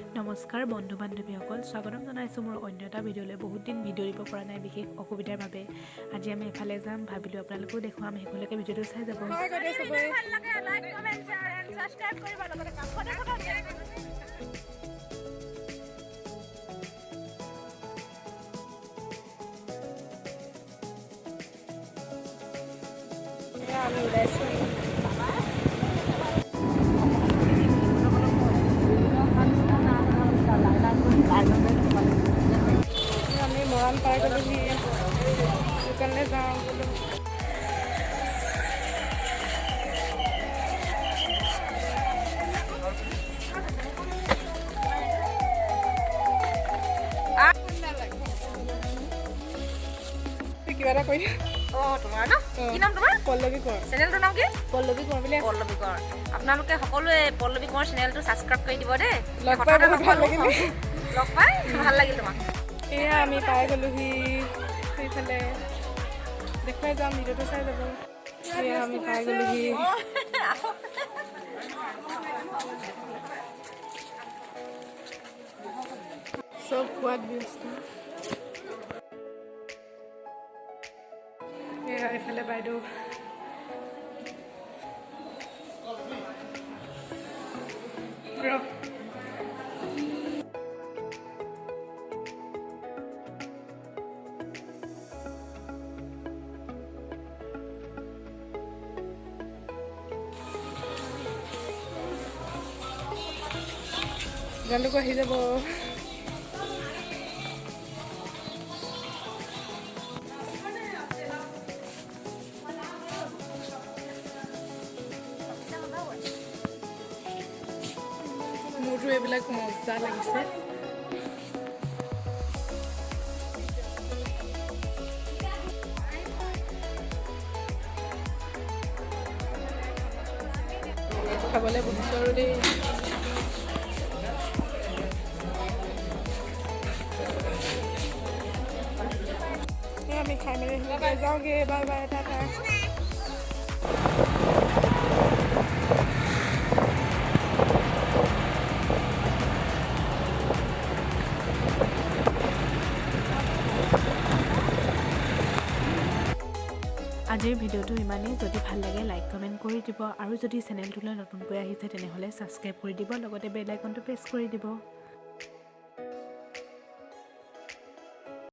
নমস্কাৰ বন্ধু বান্ধৱীসকল, স্বাগতম জনাইছোঁ মোৰ অন্য এটা ভিডিঅ'লৈ। বহুত দিন ভিডিঅ' দিব পৰা নাই বিশেষ অসুবিধাৰ বাবে। আজি আমি এফালে যাম, ভাবিলোঁ আপোনালোকেও দেখুৱাম, সেইখনলৈকে ভিডিঅ'টো চাই যাব। আমি ওলাইছোঁ আমি মৰাণ পাই গ'লোহি, দোকানলৈ যাওঁ বোলো। কিবা এটা কৰি তোমাৰ ন কি নাম তোমাৰ? পল্লৱী কৰ। চেনেলটোৰ নাম কি? পল্লৱী কৰ বুলি পল্লৱী কৰ। আপোনালোকে সকলোৱে পল্লৱী কৰ চেনেলটো ছাবস্ক্ৰাইব কৰি দিব দেই। লগ পাই বহুত ভাল লাগিল। লগ পাই ভাল লাগিল তোমাক। এয়া আমি পাই গ'লোহি সেইফালে, দেখুৱাই যাম, ভিডিঅ'টো চাই যাব। এয়া আমি পাই গ'লোহি। চব খোৱাত ব্যস্ত। এয়া এইফালে বাইদেউ গানটো আহি যাব। মোৰতো এইবিলাক মজা লাগিছে। খাবলৈ বহিছোঁ আৰু দেই। আমি খাই মেলি যাওঁগৈ। Bye bye, Tata. আজিৰ ভিডিঅ'টো ইমানেই। যদি ভাল লাগে লাইক কমেণ্ট কৰি দিব, আৰু যদি চেনেলটোলৈ নতুনকৈ আহিছে তেনেহ'লে ছাবস্ক্ৰাইব কৰি দিব, লগতে বেল আইকনটো প্ৰেছ কৰি দিব।